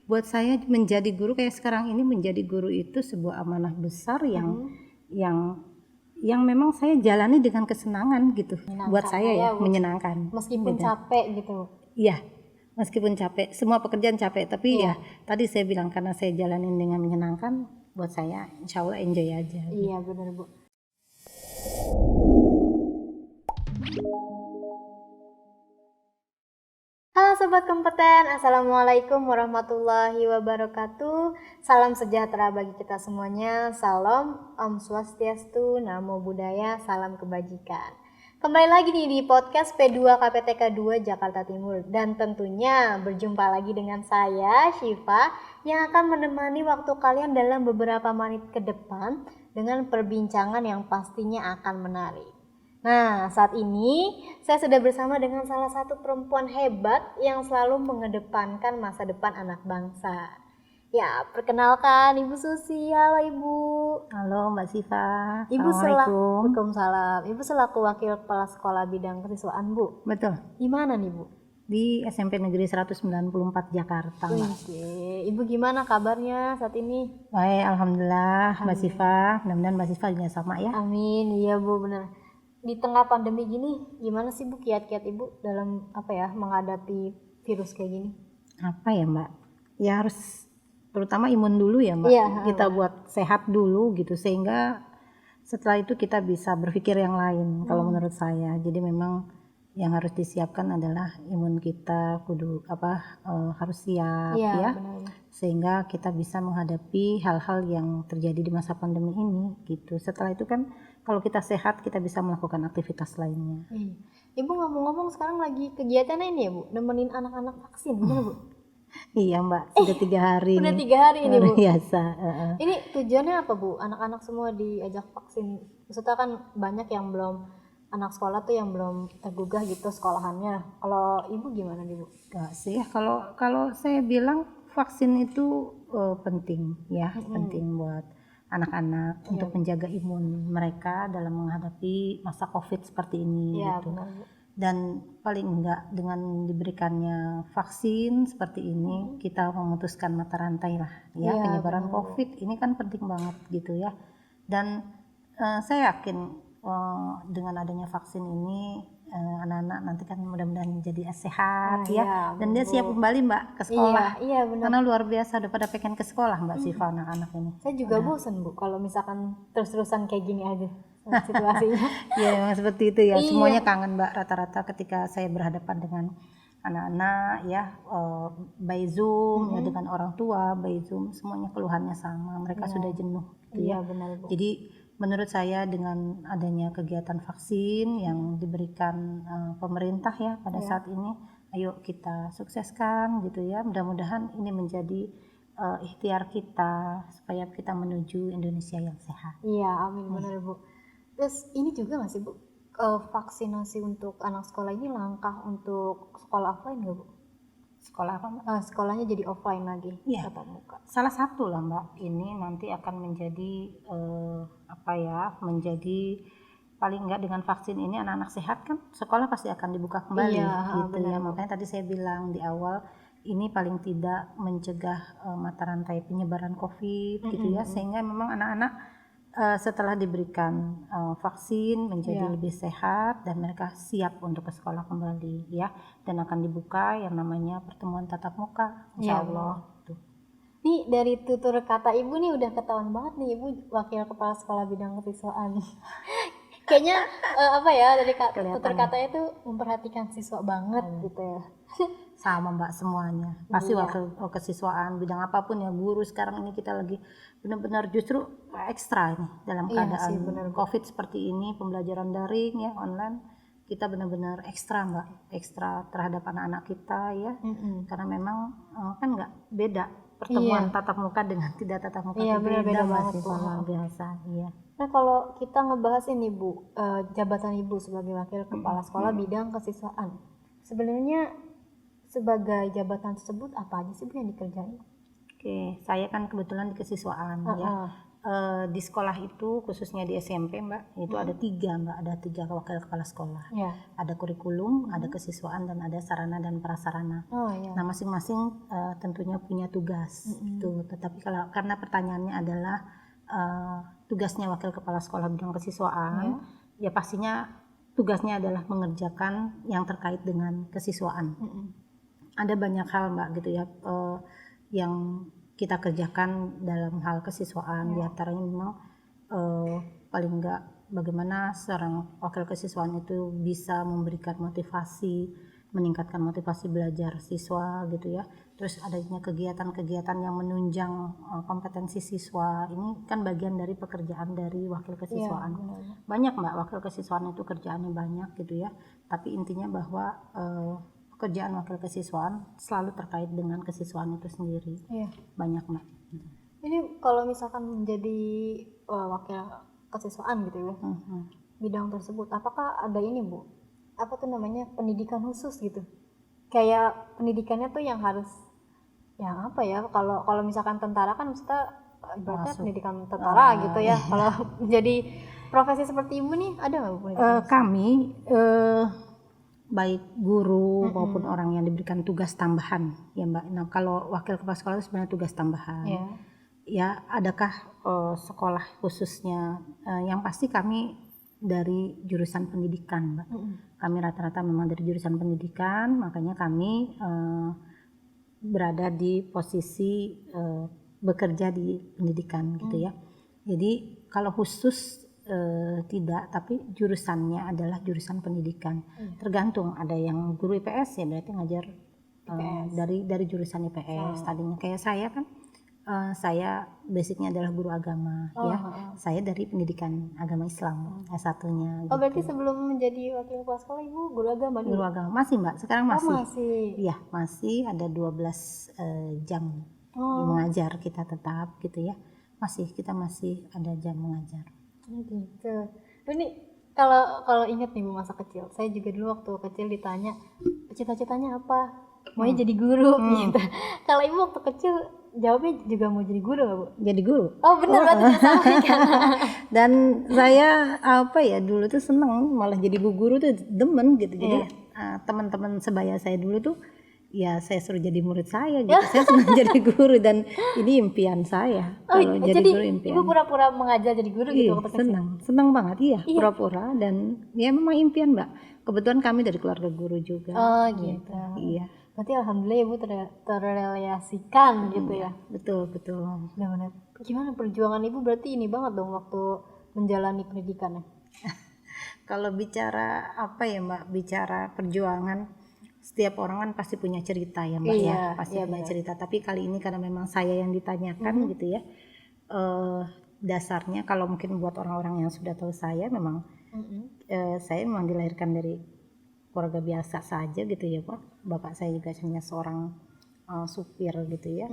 buat saya menjadi guru kayak sekarang ini, menjadi guru itu sebuah amanah besar yang memang saya jalani dengan kesenangan gitu. Buat saya ya, menyenangkan. Meskipun capek gitu. Iya, meskipun capek, semua pekerjaan capek, tapi ya tadi saya bilang karena saya jalanin dengan menyenangkan, buat saya insya Allah enjoy aja. Iya benar Bu. Halo Sobat Kompeten, Assalamualaikum warahmatullahi wabarakatuh. Salam sejahtera bagi kita semuanya. Salam Om Swastiastu, Namo Buddhaya, salam kebajikan. Kembali lagi nih di podcast P2 KPTK 2 Jakarta Timur. Dan tentunya berjumpa lagi dengan saya, Syifa, yang akan menemani waktu kalian dalam beberapa menit ke depan dengan perbincangan yang pastinya akan menarik. Nah, saat ini saya sudah bersama dengan salah satu perempuan hebat yang selalu mengedepankan masa depan anak bangsa. Ya, perkenalkan Ibu Susi. Halo Ibu. Halo Mbak Siva. Ibu Assalamualaikum. Waalaikumsalam. Ibu selaku Wakil Kepala Sekolah Bidang Kesiswaan, Bu. Betul. Di mana nih, Bu? Di SMP Negeri 194 Jakarta, Mbak. Oke. Ibu gimana kabarnya saat ini? Baik, alhamdulillah Mbak Siva. Mudah-mudahan Mbak Siva juga sama ya. Amin. Iya, Bu, benar. Di tengah pandemi gini, gimana sih Bu kiat-kiat Ibu dalam menghadapi virus kayak gini? Apa ya Mbak? Ya harus terutama imun dulu ya Mbak. Iya, kita buat sehat dulu gitu sehingga setelah itu kita bisa berpikir yang lain kalau menurut saya. Jadi memang yang harus disiapkan adalah imun kita kudu harus siap ya. Benar. Sehingga kita bisa menghadapi hal-hal yang terjadi di masa pandemi ini gitu. Setelah itu kan kalau kita sehat kita bisa melakukan aktivitas lainnya. Ibu ngomong-ngomong sekarang lagi kegiatan ini ya Bu, nemenin anak-anak vaksin, benar Bu? Iya Mbak, sudah 3 hari. Udah 3 hari ini Bu. Biasa. Ini tujuannya apa Bu? Anak-anak semua diajak vaksin. Maksudnya kan banyak yang belum, anak sekolah tuh yang belum tergugah gitu sekolahannya. Kalau Ibu gimana nih Bu? Enggak sih, kalau saya bilang vaksin itu penting ya, penting buat anak-anak untuk menjaga imun mereka dalam menghadapi masa COVID seperti ini gitu. Benar, Bu. Dan paling enggak dengan diberikannya vaksin seperti ini kita memutuskan mata rantai lah ya, penyebaran COVID ini kan penting banget gitu ya. Dan saya yakin dengan adanya vaksin ini anak-anak nanti kan mudah-mudahan jadi sehat ya, dan dia siap kembali Mbak ke sekolah. Iya benar. Karena luar biasa udah pada pengen ke sekolah Mbak Siva anak-anak ini. Saya juga bosan Bu kalau misalkan terus-terusan kayak gini aja situasinya. Ya memang seperti itu ya. Semuanya kangen Mbak, rata-rata ketika saya berhadapan dengan anak-anak ya by Zoom ya, dengan orang tua by Zoom, semuanya keluhannya sama, mereka sudah jenuh gitu ya. Benar, Bu. Jadi menurut saya dengan adanya kegiatan vaksin yang diberikan pemerintah ya pada saat ini, ayo kita sukseskan gitu ya. Mudah-mudahan ini menjadi ikhtiar kita supaya kita menuju Indonesia yang sehat. Iya, amin, benar Bu. Terus ini juga nggak sih Bu, vaksinasi untuk anak sekolah ini langkah untuk sekolah offline nggak Bu? Sekolah apa Mbak? Sekolahnya jadi offline lagi, tatap muka. Salah satu lah Mbak, ini nanti akan menjadi menjadi paling enggak dengan vaksin ini anak-anak sehat kan sekolah pasti akan dibuka kembali gitu ya. Makanya tadi saya bilang di awal ini paling tidak mencegah mata rantai penyebaran COVID gitu ya, sehingga memang anak-anak setelah diberikan vaksin menjadi lebih sehat dan mereka siap untuk ke sekolah kembali ya, dan akan dibuka yang namanya pertemuan tatap muka insya Allah. Nih dari tutur kata Ibu nih udah ketahuan banget nih Ibu Wakil Kepala Sekolah Bidang Kesiswaan. Kayaknya dari tutur katanya tuh memperhatikan siswa banget gitu ya. Sama Mbak semuanya pasti waktu kesiswaan bidang apapun ya, guru sekarang ini kita lagi benar-benar justru ekstra ini dalam keadaan COVID seperti ini, pembelajaran daring ya, online, kita benar-benar ekstra Mbak, ekstra terhadap anak-anak kita ya. Karena memang kan nggak beda pertemuan tatap muka dengan tidak tatap muka, beda banget luar biasa. Nah kalau kita ngebahas ini Bu, jabatan Ibu sebagai Wakil Kepala Sekolah Bidang Kesiswaan, sebenarnya sebagai jabatan tersebut apa aja sih Bu yang dikerjain? Oke, saya kan kebetulan di kesiswaan ya. Di sekolah itu khususnya di SMP Mbak, itu ada 3 Mbak, ada 3 wakil kepala sekolah. Ada kurikulum, ada kesiswaan, dan ada sarana dan prasarana. Nah masing-masing tentunya punya tugas gitu. Tetapi karena pertanyaannya adalah tugasnya wakil kepala sekolah bidang kesiswaan, ya pastinya tugasnya adalah mengerjakan yang terkait dengan kesiswaan. Ada banyak hal Mbak gitu ya, yang kita kerjakan dalam hal kesiswaan. Di antaranya memang paling enggak bagaimana seorang wakil kesiswaan itu bisa memberikan motivasi, meningkatkan motivasi belajar siswa gitu ya. Terus adanya kegiatan-kegiatan yang menunjang kompetensi siswa, ini kan bagian dari pekerjaan dari wakil kesiswaan. Banyak Mbak, wakil kesiswaan itu kerjaannya banyak gitu ya, tapi intinya bahwa pekerjaan wakil kesiswaan selalu terkait dengan kesiswaan itu sendiri. Banyak Mbak. Ini kalau misalkan menjadi wakil kesiswaan gitu ya, bidang tersebut, apakah ada ini Bu, apa tuh namanya, pendidikan khusus gitu? Kayak pendidikannya tuh yang harus, yang apa ya, kalau misalkan tentara kan maksudnya ibaratnya pendidikan tentara gitu ya. Kalau menjadi profesi seperti Ibu nih, ada nggak Bu? Kami baik guru maupun orang yang diberikan tugas tambahan ya Mbak. Nah kalau wakil kepala sekolah itu sebenarnya tugas tambahan. Ya adakah sekolah khususnya? Yang pasti kami dari jurusan pendidikan Mbak. Kami rata-rata memang dari jurusan pendidikan, makanya kami berada di posisi bekerja di pendidikan gitu ya. Jadi kalau khusus tidak, tapi jurusannya adalah jurusan pendidikan. Tergantung, ada yang guru IPS ya berarti ngajar dari jurusan IPS. Tadinya kayak saya kan, saya basicnya adalah guru agama ya. Saya dari pendidikan agama Islam S1-nya. Oh gitu. Berarti sebelum menjadi wakil kepala sekolah Ibu guru agama dulu? Guru agama masih Mbak, sekarang masih. Masih. Iya masih, ada 12 jam mengajar kita tetap gitu ya. Kita masih ada jam mengajar. Gitu. Ini kalau ingat nih Bu masa kecil, saya juga dulu waktu kecil ditanya cita-citanya apa, maunya jadi guru gitu. Kalau Ibu waktu kecil jawabnya juga mau jadi guru nggak Bu? Jadi guru. Oh benar, berarti sama kan. Dan saya apa ya dulu tuh seneng, malah jadi bu guru tuh demen gitu. Jadi teman-teman sebaya saya dulu tuh ya saya suruh jadi murid saya gitu. Saya senang jadi guru dan ini impian saya. Kalau jadi guru impian. Ibu pura-pura mengajar jadi guru gitu waktu kecil? Senang banget pura-pura, dan ya memang impian Mbak. Kebetulan kami dari keluarga guru juga. Oh gitu. Iya. Berarti alhamdulillah Ibu terrealisasikan gitu ya. Betul. Benar. Gimana perjuangan Ibu berarti ini banget dong waktu menjalani pendidikannya? Kalau bicara apa ya Mbak, bicara perjuangan, setiap orang kan pasti punya cerita ya Mbak pasti punya cerita. Tapi kali ini karena memang saya yang ditanyakan gitu ya, dasarnya kalau mungkin buat orang-orang yang sudah tahu saya memang saya memang dilahirkan dari keluarga biasa saja gitu ya Pak. Bapak saya juga hanya seorang supir gitu ya.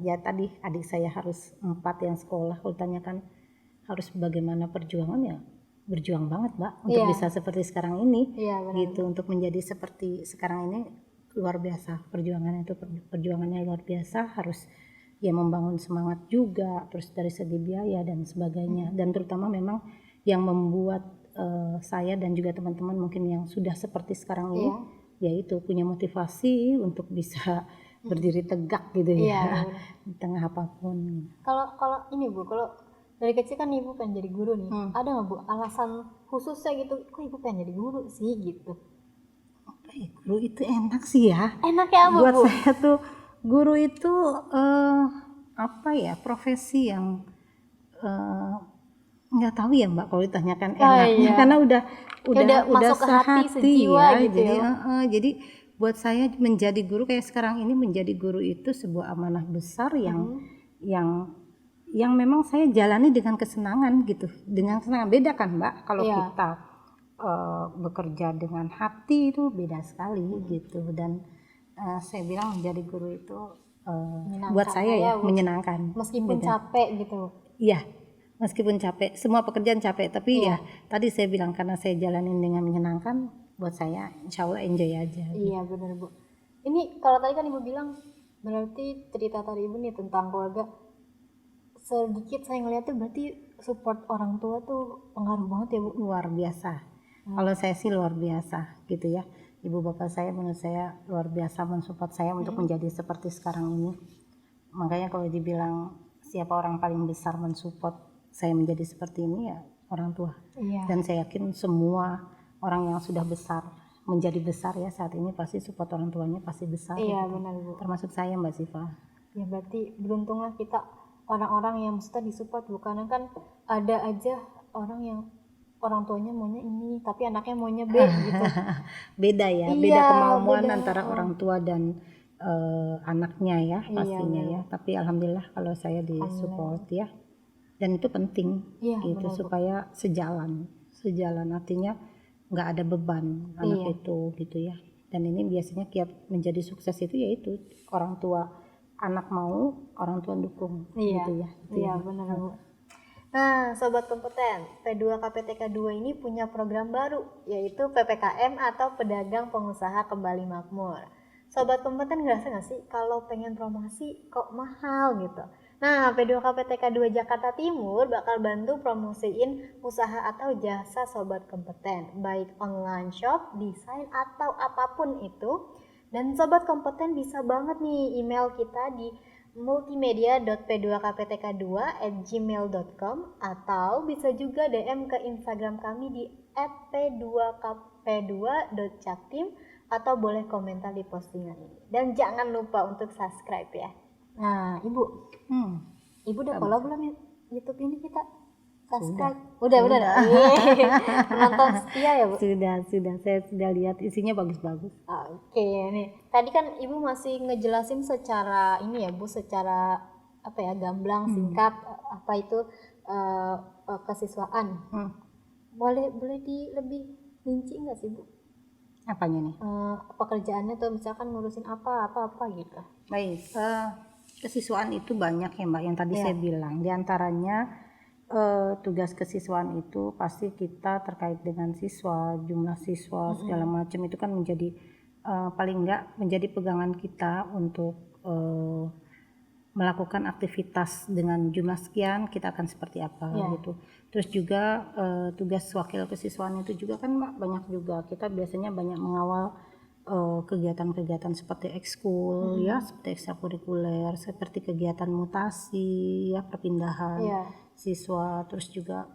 Ya tadi adik saya harus 4 yang sekolah, kalau tanyakan harus bagaimana perjuangan ya, berjuang banget Mbak untuk bisa seperti sekarang ini gitu. Untuk menjadi seperti sekarang ini luar biasa perjuangannya luar biasa. Harus ya membangun semangat juga, terus dari segi biaya dan sebagainya. Dan terutama memang yang membuat saya dan juga teman-teman mungkin yang sudah seperti sekarang ini yaitu punya motivasi untuk bisa berdiri tegak gitu ya di tengah apapun. Kalau ini Bu, kalau dari kecil kan Ibu pengen jadi guru nih, ada nggak Bu alasan khususnya gitu, kok Ibu pengen jadi guru sih gitu? Guru itu enak sih ya. Enaknya apa buat Bu? Saya tuh guru itu apa ya, profesi yang nggak tahu ya Mbak kalau ditanyakan enaknya, karena udah masuk ke hati sejiwa ya. gitu Jadi ya. Jadi buat saya menjadi guru kayak sekarang ini, menjadi guru itu sebuah amanah besar yang memang saya jalani dengan kesenangan gitu, dengan kesenangan. Beda kan Mbak kalau kita bekerja dengan hati itu beda sekali gitu. Dan saya bilang menjadi guru itu buat saya ya menyenangkan, meskipun capek gitu. Iya, meskipun capek, semua pekerjaan capek, tapi ya tadi saya bilang karena saya jalanin dengan menyenangkan, buat saya insya Allah enjoy aja. Iya benar Bu. Ini kalau tadi kan Ibu bilang berarti cerita tadi Ibu nih tentang keluarga sedikit saya ngeliat tuh berarti support orang tua tuh pengaruh banget ya Bu. Luar biasa. Kalau saya sih luar biasa gitu ya. Ibu bapak saya menurut saya luar biasa mensupport saya untuk menjadi seperti sekarang ini. Makanya kalau dibilang siapa orang paling besar mensupport saya menjadi seperti ini, ya orang tua. Iya. Dan saya yakin semua orang yang sudah besar menjadi besar ya saat ini pasti support orang tuanya pasti besar. Iya gitu. benar Bu. Termasuk saya Mbak Siva. Ya berarti beruntunglah kita orang-orang yang mesti disupport Bu, karena kan ada aja orang yang orang tuanya maunya ini tapi anaknya maunya B gitu. Beda ya, Iya, beda kemauan beda. antara orang tua dan anaknya ya pastinya benar. ya. Tapi alhamdulillah kalau saya disupport ya, dan itu penting Iya, gitu benar, Bu. supaya sejalan artinya nggak ada beban anak itu gitu ya. Dan ini biasanya kiat menjadi sukses itu yaitu orang tua anak mau, orang tua dukung gitu ya. Itu Iya ya. benar Bu. Nah, Sobat Kompeten, P2 KPTK 2 ini punya program baru, yaitu PPKM atau Pedagang Pengusaha Kembali Makmur. Sobat Kompeten ngerasa nggak sih kalau pengen promosi kok mahal gitu? Nah, P2 KPTK 2 Jakarta Timur bakal bantu promosiin usaha atau jasa Sobat Kompeten, baik online shop, desain, atau apapun itu. Dan Sobat Kompeten bisa banget nih email kita di multimedia.p2kptk2@gmail.com atau bisa juga DM ke Instagram kami di @p2kp2.caktim atau boleh komentar di postingan ini. Dan jangan lupa untuk subscribe ya. Nah, Ibu udah follow belum YouTube ini kita? Subscribe. Udah. Penonton setia ya Bu? Sudah, saya sudah lihat isinya bagus-bagus. Oke, nih. Tadi kan Ibu masih ngejelasin secara ini ya Bu, secara apa ya, gamblang, singkat, apa itu kesiswaan. Boleh lebih rinci nggak sih Bu? Apanya nih? Pekerjaannya tuh misalkan ngurusin apa gitu. Baik, kesiswaan itu banyak ya Mbak yang tadi saya bilang. Di antaranya tugas kesiswaan itu pasti kita terkait dengan siswa, jumlah siswa segala macam itu kan menjadi paling enggak menjadi pegangan kita untuk melakukan aktivitas dengan jumlah sekian kita akan seperti apa gitu. Terus juga tugas wakil kesiswaan itu juga kan Mbak banyak juga, kita biasanya banyak mengawal kegiatan-kegiatan seperti ekskul ya, seperti ekstrakurikuler, seperti kegiatan mutasi ya, perpindahan siswa. Terus juga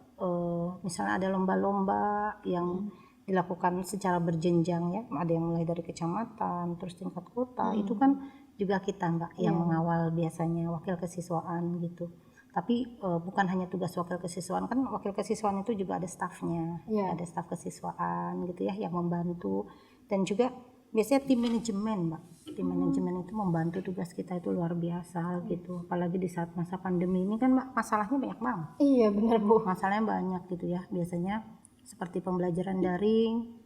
misalnya ada lomba-lomba yang dilakukan secara berjenjang ya, ada yang mulai dari kecamatan terus tingkat kota, itu kan juga kita Mbak yang mengawal biasanya wakil kesiswaan gitu. Tapi bukan hanya tugas wakil kesiswaan, kan wakil kesiswaan itu juga ada stafnya, ada staf kesiswaan gitu ya yang membantu. Dan juga biasanya tim manajemen Mbak, tim manajemen itu membantu tugas kita itu luar biasa gitu. Apalagi di saat masa pandemi ini kan Mbak masalahnya banyak banget. Iya benar Bu. Masalahnya banyak gitu ya, biasanya seperti pembelajaran daring,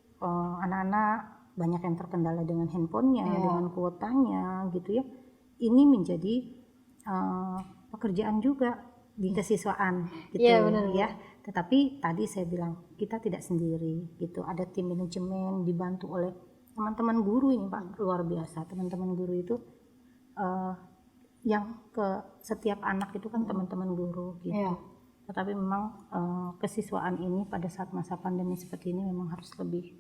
anak-anak banyak yang terkendala dengan handphonenya, dengan kuotanya gitu ya. Ini menjadi pekerjaan juga di kesiswaan gitu ya. Tetapi tadi saya bilang kita tidak sendiri gitu, ada tim manajemen dibantu oleh teman-teman guru ini Pak, luar biasa. Teman-teman guru itu yang ke setiap anak itu kan teman-teman guru gitu. Tetapi memang kesiswaan ini pada saat masa pandemi seperti ini memang harus lebih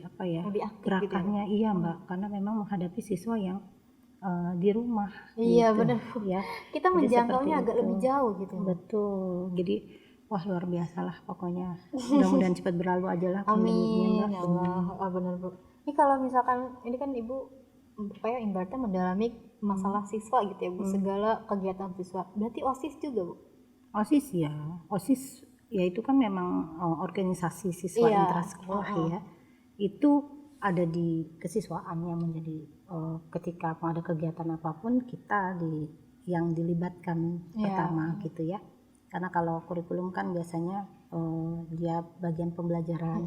apa ya, lebih aktif gerakannya gitu ya. Iya Mbak, karena memang menghadapi siswa yang di rumah. Iya gitu, benar. Ya. Kita menjangkaunya agak lebih jauh gitu. Betul. Jadi wah luar biasa lah pokoknya. Mudah-mudahan cepat berlalu aja lah pandeminya. Amin ya Allah. Benar Bu. Ini kalau misalkan ini kan Ibu supaya ibaratnya mendalami masalah siswa gitu ya Bu, segala kegiatan siswa. Berarti OSIS juga Bu? OSIS ya. OSIS ya itu kan memang organisasi siswa intrasekolah ya. Itu ada di kesiswaan yang menjadi ketika mau ada kegiatan apapun kita yang dilibatkan pertama gitu ya. Karena kalau kurikulum kan biasanya dia bagian pembelajaran.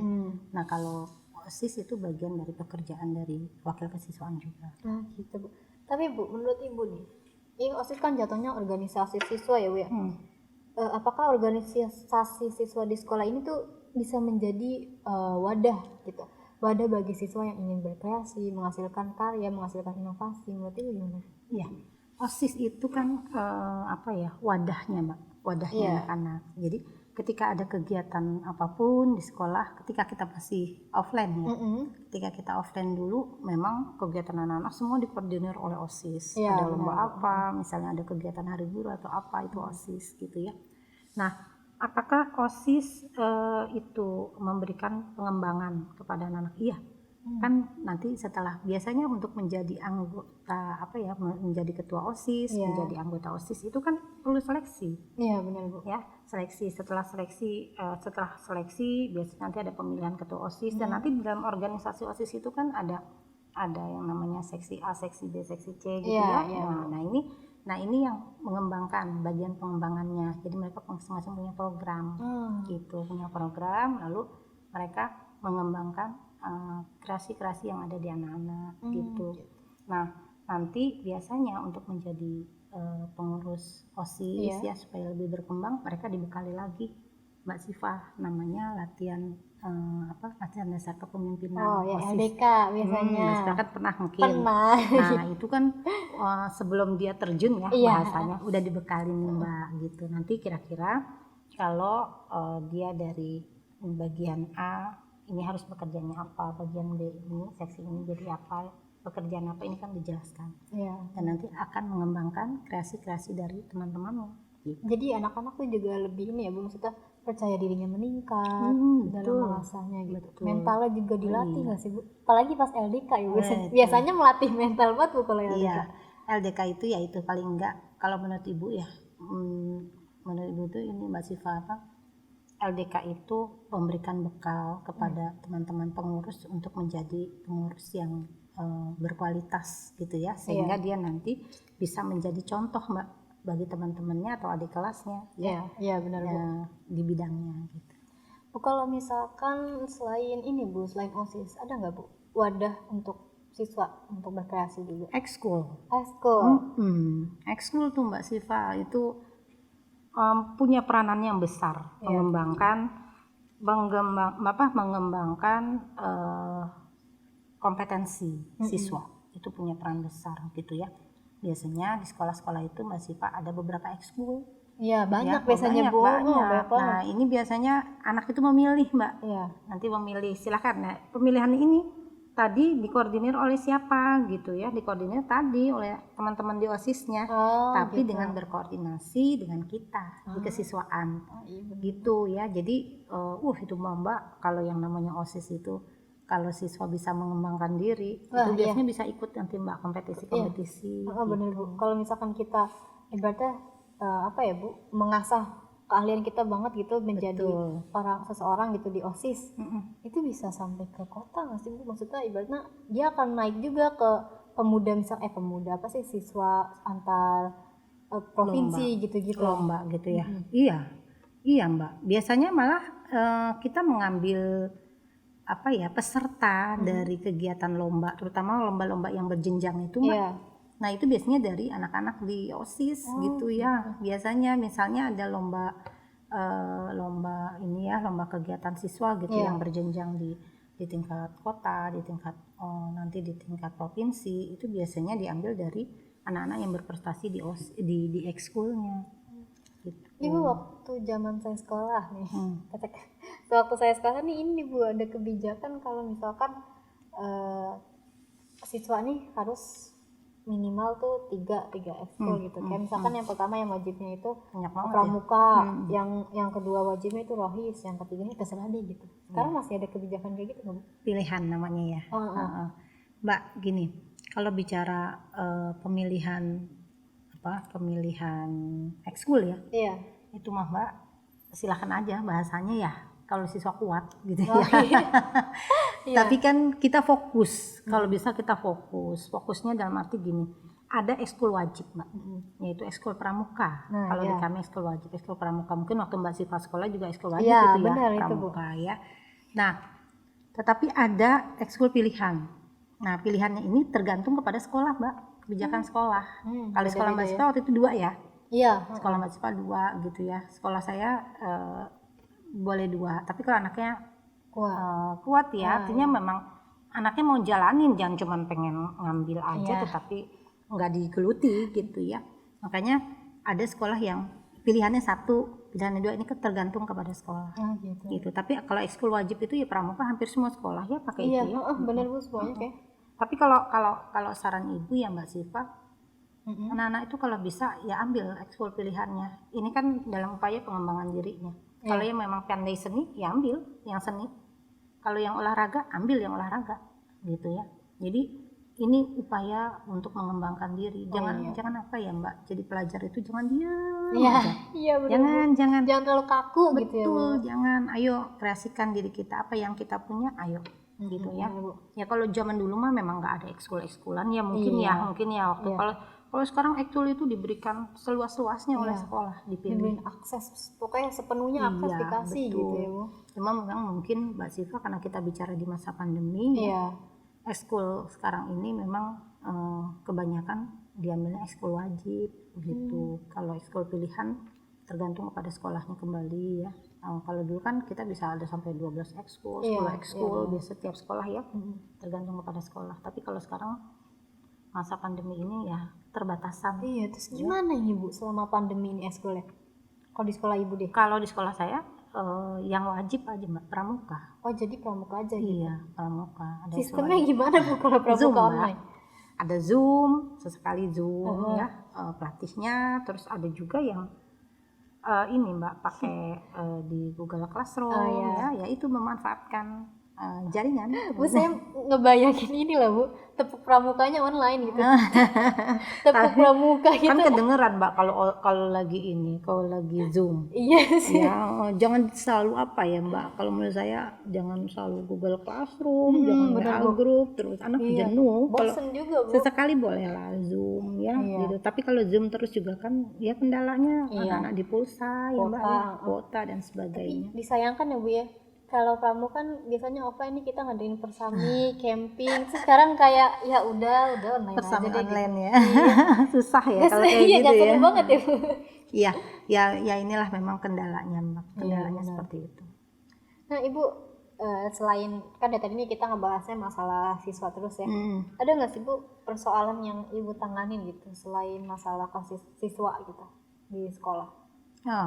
Nah kalau OSIS itu bagian dari pekerjaan dari wakil kesiswaan juga. Nah gitu Bu. Tapi Bu, menurut Ibu nih, ini OSIS kan jatuhnya organisasi siswa ya Bu ya. Apakah organisasi siswa di sekolah ini tuh bisa menjadi wadah gitu, wadah bagi siswa yang ingin berkreasi, menghasilkan karya, menghasilkan inovasi? Menurut Ibu gimana? Iya, OSIS itu kan wadahnya Mbak, wadahnya anak-anak. Jadi ketika ada kegiatan apapun di sekolah, ketika kita masih offline ya, ketika kita offline dulu, memang kegiatan anak-anak semua dikoordinir oleh OSIS. Ada lomba apa, misalnya ada kegiatan hari guru atau apa, itu OSIS gitu ya. Nah, apakah OSIS itu memberikan pengembangan kepada anak-anak? Iya. Kan nanti setelah biasanya untuk menjadi anggota menjadi ketua OSIS, menjadi anggota OSIS itu kan perlu seleksi. Iya, benar Bu. Ya, seleksi setelah seleksi biasanya nanti ada pemilihan ketua OSIS dan nanti di dalam organisasi OSIS itu kan ada yang namanya seksi A, seksi B, seksi C gitu ya. Nah, ini yang mengembangkan bagian pengembangannya. Jadi mereka masing-masing punya program. Gitu, punya program lalu mereka mengembangkan kreasi-kreasi yang ada di anak-anak gitu. Nah, nanti biasanya untuk menjadi pengurus OSIS ya supaya lebih berkembang, mereka dibekali lagi Mbak Siva, namanya latihan latihan dasar kepemimpinan OSIS. LDK biasanya. Mbak Siva kan pernah mungkin. Pernah. Nah, itu kan sebelum dia terjun ya bahasanya udah dibekali nih Mbak gitu. Nanti kira-kira kalau dia dari bagian A ini harus bekerjanya apa, bagian B ini seksi ini jadi apa, pekerjaan apa, ini kan dijelaskan. Dan nanti akan mengembangkan kreasi-kreasi dari teman-temannya. Gitu. Jadi anak-anak tuh juga lebih ini ya Bu, maksudnya percaya dirinya meningkat dalam mengasahnya gitu. Betul. Mentalnya juga dilatih nggak sih Bu? Apalagi pas LDK ya Bu. Biasanya melatih mental banget Bu kalau LDK. Iya, LDK itu ya itu paling enggak kalau menurut Ibu ya, menurut Ibu tuh ini Mbak Siva LDK itu memberikan bekal kepada teman-teman pengurus untuk menjadi pengurus yang berkualitas gitu ya, sehingga dia nanti bisa menjadi contoh Mbak bagi teman-temannya atau adik kelasnya ya benar Bu. Di bidangnya gitu. Bu, kalau misalkan selain ini Bu, selain OSIS ada nggak Bu wadah untuk siswa untuk berkreasi juga? Ekskul tuh Mbak Siva itu punya peranan yang besar, mengembangkan kompetensi siswa, itu punya peran besar gitu ya. Biasanya di sekolah-sekolah itu Mbak Siva ada beberapa ekskul. Iya, banyak biasanya Bu. Banyak. Nah, ini biasanya anak itu memilih Mbak. Nanti memilih, silakan. Nah, pemilihan ini tadi dikoordinir oleh siapa gitu ya, dikoordinir tadi oleh teman-teman di OSIS-nya, tapi gitu. Dengan berkoordinasi dengan kita di kesiswaan gitu ya. Jadi itu Mbak, kalau yang namanya OSIS itu kalau siswa bisa mengembangkan diri itu biasanya bisa ikut nanti Mbak kompetisi-kompetisi. Benar Bu, kalau misalkan kita ibaratnya Bu, mengasah keahlian kita banget gitu menjadi seseorang gitu di OSIS, itu bisa sampai ke kota nggak sih Bu? Maksudnya ibaratnya dia akan naik juga ke siswa antar provinsi gitu-gitu. Lomba gitu ya. Iya Mbak, biasanya malah kita mengambil peserta dari kegiatan lomba, terutama lomba-lomba yang berjenjang itu Mbak. Nah, itu biasanya dari anak-anak di OSIS gitu ya. Biasanya misalnya ada lomba kegiatan siswa gitu yang berjenjang di tingkat kota, di tingkat nanti di tingkat provinsi, itu biasanya diambil dari anak-anak yang berprestasi di ekskulnya. Gitu. Ibu, waktu zaman saya sekolah nih, waktu saya sekolah nih ini Bu, ada kebijakan kalau misalkan siswa nih harus minimal tuh tiga ekskul gitu. Kayak misalkan yang pertama yang wajibnya itu pramuka, yang kedua wajibnya itu rohis, yang ketiganya terserah deh gitu. Sekarang masih ada kebijakan kayak gitu nggak Bu? Pilihan namanya ya. Mbak, gini, kalau bicara pemilihan ekskul ya, itu mah Mbak silakan aja bahasanya ya. Kalau siswa kuat gitu Tapi kan kita fokus, kalau bisa kita fokusnya dalam arti gini, ada ekskul wajib Mbak, yaitu ekskul pramuka. Kalau di kami ekskul wajib, ekskul pramuka, mungkin waktu Mbak Siva sekolah juga ekskul wajib gitu ya, pramuka ya. Nah, tetapi ada ekskul pilihan. Nah, pilihannya ini tergantung kepada sekolah Mbak, kebijakan sekolah. Kalau sekolah Mbak Siva waktu itu 2 ya? Iya. Sekolah Mbak Siva 2 gitu ya. Sekolah saya boleh 2, tapi kalau anaknya kuat ya, artinya memang anaknya mau jalanin, jangan cuma pengen ngambil aja tetapi nggak digeluti gitu ya. Makanya ada sekolah yang pilihannya 1, pilihannya 2, ini tergantung kepada sekolah. Gitu. Tapi kalau ekskul wajib itu ya pramuka hampir semua sekolah ya pakai itu ya. Bener Bu, semuanya kayak. Tapi kalau saran ibu ya Mbak Siva, anak-anak itu kalau bisa ya ambil ekskul pilihannya. Ini kan dalam upaya pengembangan dirinya. Kalau yang memang pandai seni ya ambil yang seni. Kalau yang olahraga ambil yang olahraga gitu ya. Jadi ini upaya untuk mengembangkan diri. Jangan apa ya Mbak, jadi pelajar itu jangan diam aja. Iya benar. Jangan terlalu kaku gitu ya. Betul, jangan. Ayo kreasikan diri kita, apa yang kita punya, ayo gitu ya. Ya kalau zaman dulu mah memang nggak ada ekskul-ekskulan ya mungkin ya waktu kalau sekarang ekskul itu diberikan seluas-luasnya oleh sekolah, dipilih akses, pokoknya sepenuhnya akses dikasih betul. gitu ya Bu. Cuma memang mungkin Mbak Siva karena kita bicara di masa pandemi ekskul sekarang ini memang kebanyakan diambilnya ekskul wajib gitu. Kalau ekskul pilihan tergantung kepada sekolahnya kembali ya. Kalau dulu kan kita bisa ada sampai 12 ekskul, 10 ekskul biasa setiap sekolah ya. Tergantung kepada sekolah. Tapi kalau sekarang masa pandemi ini ya terbatasan. Iya, terus gimana ini Bu selama pandemi ini ekskulnya? Kalau di sekolah Ibu deh? Kalau di sekolah saya yang wajib aja Mbak, pramuka. Oh jadi pramuka aja gitu? Iya, pramuka. Ada sistemnya gimana Bu kalau pramuka Zoom, online? Ada Zoom, sesekali Zoom ya, pelatihnya. Terus ada juga yang ini Mbak pakai di Google Classroom ya itu memanfaatkan jaringan. Bu saya ngebayangin ini lah Bu, tepuk pramukanya online gitu. Tepuk pramuka gitu. Kan kedengeran Mbak kalau lagi Zoom. Iya sih. Ya jangan selalu apa ya Mbak, kalau menurut saya jangan selalu Google Classroom, jangan WA group, terus anak jenuh. Bosen juga Bu. Sesekali boleh lah Zoom ya gitu. Tapi kalau Zoom terus juga kan ya kendalanya anak-anak di pulsa ya Mbak ya, kuota dan sebagainya. Tapi disayangkan ya Bu ya, kalau pramuka kan biasanya offline nih kita ngadain persami, camping. Sekarang kayak ya udah online persami aja deh online gitu. ya. Susah ya kalau kayak gitu ya. Seru banget ya Bu. Ya inilah memang kendalanya Mbak. Kendalanya seperti itu. Nah Ibu, selain kan dari tadi nih kita ngebahasnya masalah siswa terus ya. Ada nggak sih Bu persoalan yang Ibu tanganin gitu selain masalah kasus siswa gitu di sekolah?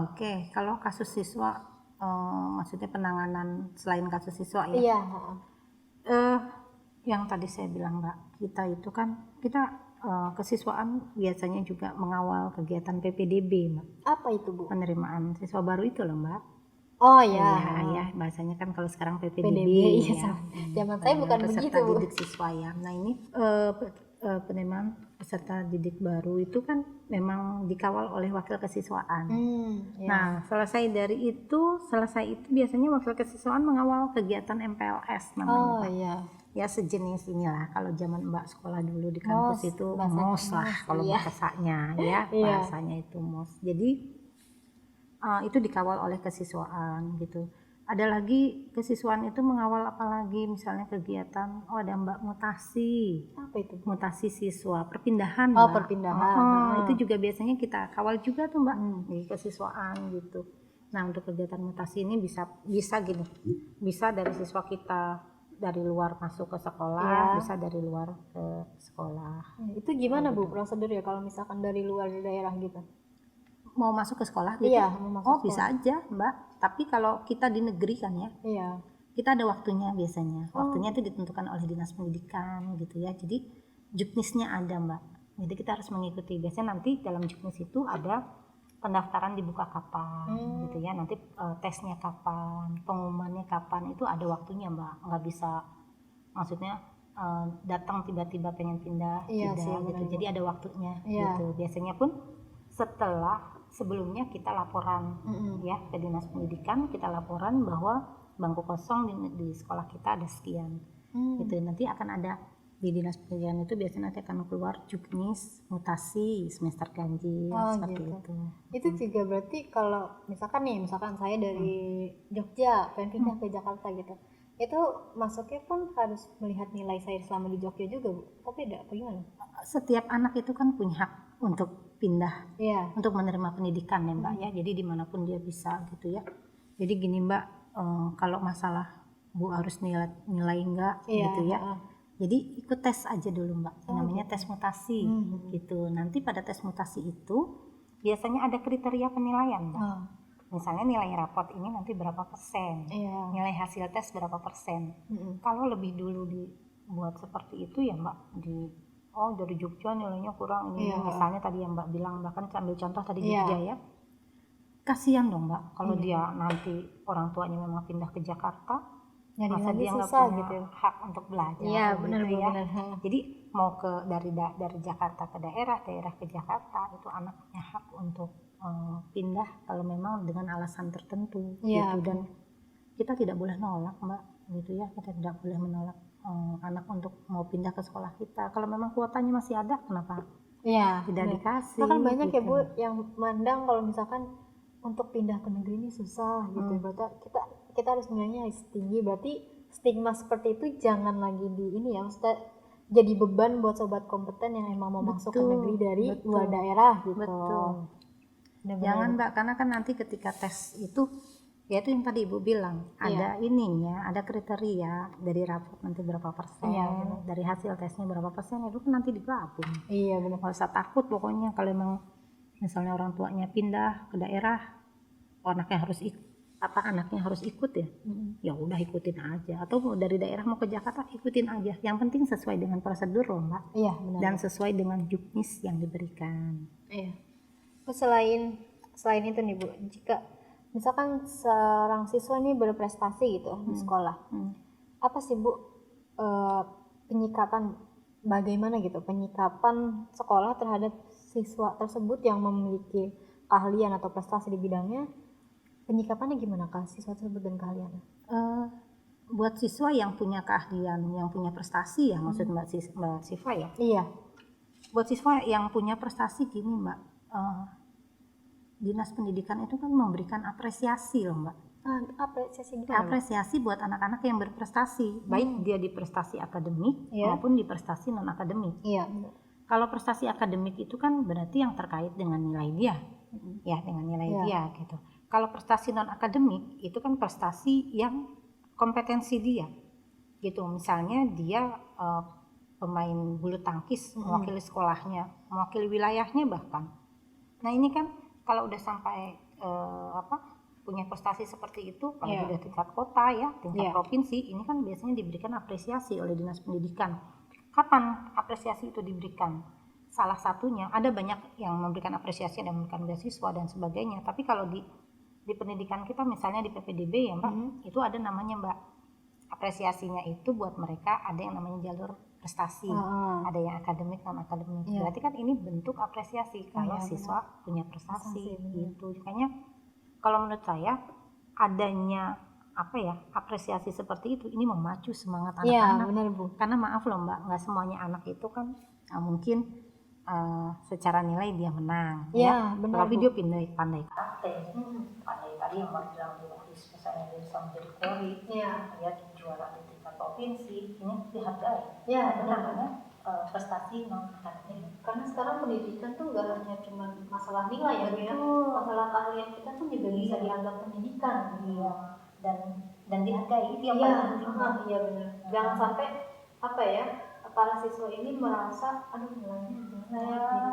Oke. Kalau kasus siswa maksudnya penanganan selain kasus siswa ya? Iya. Yang tadi saya bilang Mbak, kita kesiswaan biasanya juga mengawal kegiatan PPDB Mbak. Apa itu Bu? Penerimaan siswa baru itu loh Mbak. Oh ya. Ya bahasanya kan kalau sekarang PPDB ya. Zaman saya bukan begitu Bu. Didik siswa ya. Nah ini penerimaan peserta didik baru itu kan memang dikawal oleh wakil kesiswaan. Nah selesai itu biasanya wakil kesiswaan mengawal kegiatan MPLS namanya Pak. Ya sejenis inilah kalau zaman Mbak sekolah dulu di kampus itu MOS lah kalau bahasanya ya bahasanya itu MOS. Jadi itu dikawal oleh kesiswaan gitu. Ada lagi kesiswaan itu mengawal apalagi misalnya kegiatan ada Mbak mutasi. Apa itu? Mutasi siswa, perpindahan Mbak. Perpindahan. Itu juga biasanya kita kawal juga tuh Mbak di kesiswaan gitu. Nah untuk kegiatan mutasi ini bisa gini, bisa dari siswa kita dari luar masuk ke sekolah, bisa dari luar ke sekolah. Itu gimana Bu prosedur ya kalau misalkan dari luar daerah gitu? Mau masuk ke sekolah gitu? Iya, mau masuk bisa aja Mbak. Tapi kalau kita di negeri kan ya, kita ada waktunya biasanya. Waktunya itu ditentukan oleh dinas pendidikan gitu ya. Jadi juknisnya ada Mbak. Jadi kita harus mengikuti. Biasanya nanti dalam juknis itu ada pendaftaran dibuka kapan gitu ya. Nanti tesnya kapan, pengumumannya kapan, itu ada waktunya Mbak. Nggak bisa maksudnya datang tiba-tiba pengen pindah tidak gitu. Jadi ada waktunya gitu. Biasanya pun sebelumnya kita laporan ya ke dinas pendidikan, kita laporan bahwa bangku kosong di sekolah kita ada sekian gitu. Nanti akan ada di dinas pendidikan itu biasanya nanti akan keluar juknis mutasi semester ganjil seperti itu. Itu juga berarti kalau misalkan saya dari Jogja pengen pindah ke Jakarta gitu, itu masuknya pun harus melihat nilai saya selama di Jogja juga Bu? Kok beda? Apa gimana? Setiap anak itu kan punya hak untuk pindah, untuk menerima pendidikan ya Mbak ya. Jadi dimanapun dia bisa gitu ya. Jadi gini Mbak, kalau masalah Bu harus nilai enggak gitu ya. Jadi ikut tes aja dulu Mbak, namanya tes mutasi gitu. Nanti pada tes mutasi itu biasanya ada kriteria penilaian Mbak. Misalnya nilai raport ini nanti berapa persen, nilai hasil tes berapa persen. Kalau lebih dulu dibuat seperti itu ya Mbak, dari Jogja nilainya kurang ini. Misalnya tadi yang Mbak bilang, bahkan ambil contoh tadi Jogja ya. Kasihan dong Mbak, kalau dia nanti orang tuanya memang pindah ke Jakarta, masa dia nggak punya gitu, hak untuk belajar benar, gitu ya. Benar. Jadi mau ke dari Jakarta ke daerah ke Jakarta, itu anak punya hak untuk pindah kalau memang dengan alasan tertentu gitu. Dan kita tidak boleh nolak Mbak gitu ya, kita tidak boleh menolak anak untuk mau pindah ke sekolah kita. Kalau memang kuotanya masih ada, kenapa tidak dikasih? Bahkan banyak gitu. ya Bu yang mandang kalau misalkan untuk pindah ke negeri ini susah gitu. Berarti kita harus nilainya tinggi, berarti stigma seperti itu jangan lagi di ini ya, maksudnya jadi beban buat sobat kompeten yang emang mau masuk ke negeri dari luar daerah gitu. Betul. Jangan Mbak, karena kan nanti ketika tes itu, ya itu yang tadi Ibu bilang, ada ininya, ada kriteria dari raport nanti berapa persen, dari hasil tesnya berapa persen, itu kan nanti digabung. Iya benar. Nggak usah takut pokoknya kalau emang misalnya orang tuanya pindah ke daerah, anaknya harus ikut ya, ya udah ikutin aja. Atau dari daerah mau ke Jakarta, ikutin aja. Yang penting sesuai dengan prosedur loh Mbak. Iya benar. Dan sesuai dengan juknis yang diberikan. Iya. Selain itu nih Bu, jika misalkan seorang siswa ini berprestasi gitu di sekolah, apa sih Bu bagaimana gitu penyikapan sekolah terhadap siswa tersebut yang memiliki keahlian atau prestasi di bidangnya? Penyikapannya gimana kah siswa tersebut dan keahliannya? Buat siswa yang punya keahlian, yang punya prestasi ya, maksud Mbak Siva ya? Iya. Buat siswa yang punya prestasi gini Mbak, Dinas Pendidikan itu kan memberikan apresiasi loh Mbak. Apresiasi buat anak-anak yang berprestasi, baik dia di prestasi akademik maupun di prestasi non akademik. Iya. Kalau prestasi akademik itu kan berarti yang terkait dengan nilai dia, ya dengan nilai dia gitu. Kalau prestasi non akademik itu kan prestasi yang kompetensi dia, gitu. Misalnya dia pemain bulu tangkis mewakili sekolahnya, mewakili wilayahnya bahkan. Nah ini kan kalau udah sampai punya prestasi seperti itu, kalau udah tingkat kota ya, tingkat provinsi, ini kan biasanya diberikan apresiasi oleh Dinas Pendidikan. Kapan apresiasi itu diberikan? Salah satunya, ada banyak yang memberikan apresiasi dan memberikan beasiswa dan sebagainya, tapi kalau di pendidikan kita misalnya di PPDB ya Mbak, itu ada namanya Mbak, apresiasinya itu buat mereka ada yang namanya jalur prestasi, ada yang akademik non akademik. Berarti kan ini bentuk apresiasi kalau siswa punya prestasi gitu. Makanya kalau menurut saya adanya apresiasi seperti itu ini memacu semangat anak-anak. Benar, Bu. Karena maaf loh Mbak, nggak semuanya anak itu kan mungkin secara nilai dia menang benar, tapi dia pandai karate, pandai tadi yang Mbak bilang misalnya dia bisa menjadi kori, dia juara di tingkat provinsi, ini dihargai. Namanya prestasi non akademik. Karena sekarang pendidikan tuh nggak hanya cuma masalah nilai ya, masalah keahlian kita pun juga bisa dianggap pendidikan. Dan dihargai, itu yang paling penting. Iya benar. Jangan sampai para siswa ini merasa nilainya jelek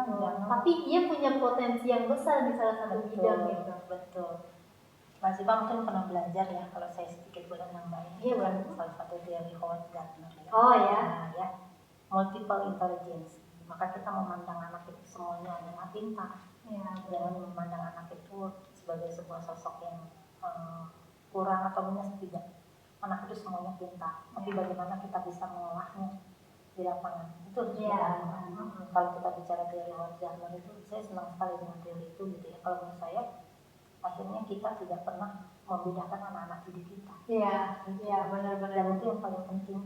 gitu. Tapi dia punya potensi yang besar di salah satu bidang gitu. Betul. Mas Ipa mungkin pernah belajar ya, kalau saya sedikit boleh nambahin. Iya, kan salah satu teori Howard Gardner ya. Ya. Multiple intelligence. Maka kita memandang anak itu semuanya adalah pintar. Jangan memandang anak itu sebagai sebuah sosok yang kurang atau minus, tidak. Anak itu semuanya pintar. Tapi bagaimana kita bisa mengolahnya di lapangan itu harus kalau kita bicara teori Howard Gardner itu, saya senang sekali dengan teori itu gitu ya. Kalau menurut saya akhirnya kita tidak pernah membedakan anak-anak didik kita. Benar-benar. Dan itu yang paling penting.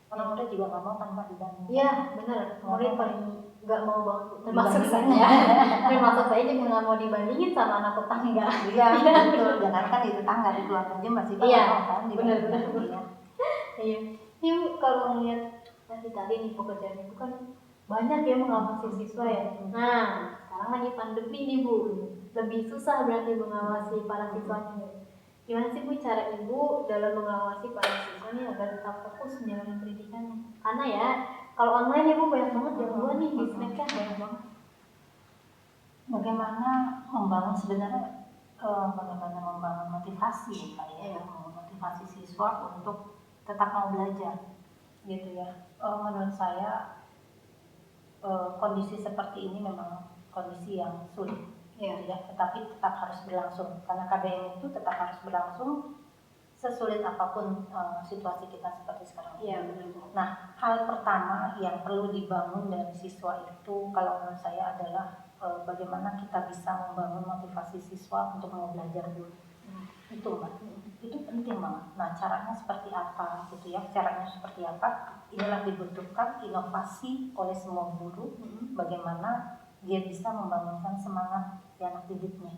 Karena murid juga nggak mau kan Pak dibanding. Iya benar. Murid paling nggak mau banget. Termasuk saya. Termasuk saya juga nggak mau dibandingin sama anak tetangga. Iya betul. Jangan kan di tetangga, di keluarga aja masih kan. Benar-benar. Iya. Ini kalau ngeliat tadi nih pekerjaan ibu kan banyak ya mengawasi siswa ya. Nah sekarang lagi pandemi nih Bu, lebih susah berarti mengawasi para siswanya. Gimana sih Bu cara Ibu dalam mengawasi para siswa nih agar tetap fokus menjalani pendidikannya? Karena ya kalau online Ibu banyak banget gangguan nih di Snapchat banyak banget. Bagaimana membangun sebenarnya bagaimana membangun motivasi Pak ya, motivasi siswa untuk tetap mau belajar gitu ya. Menurut saya kondisi seperti ini memang kondisi yang sulit gitu ya, tetapi tetap harus berlangsung karena KBM itu tetap harus berlangsung sesulit apapun situasi kita seperti sekarang. Iya benar. Nah, hal pertama yang perlu dibangun dari siswa itu kalau menurut saya adalah bagaimana kita bisa membangun motivasi siswa untuk mau belajar dulu. Itu Mbak, itu penting banget. Nah, caranya seperti apa gitu ya, caranya seperti apa, inilah dibutuhkan inovasi oleh semua guru, bagaimana dia bisa membangunkan semangat di anak didiknya.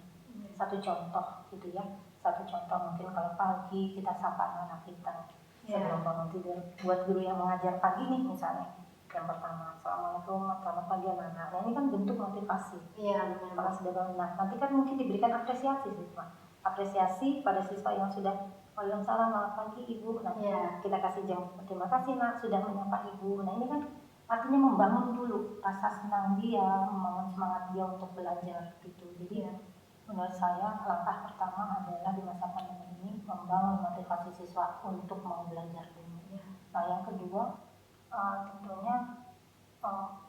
Satu contoh gitu ya, satu contoh mungkin kalau pagi kita sapa anak kita sebelum bangun tidur. Buat guru yang mengajar pagi nih misalnya, yang pertama, Assalamualaikum, selamat pagi anak-anak. Nah, ini kan bentuk motivasi. Iya, kalau sudah bangun. Nah, nanti kan mungkin diberikan apresiasi siswa. Apresiasi pada siswa yang sudah Waalaikumsalam, selamat pagi Ibu. Nah, kita kasih terima kasih Nak sudah menyapa Ibu. Nah, ini kan artinya membangun dulu rasa senang dia, membangun semangat dia untuk belajar gitu. Jadi menurut saya langkah pertama adalah di masa pandemi ini membangun motivasi siswa untuk mau belajar dulu. Nah, yang kedua tentunya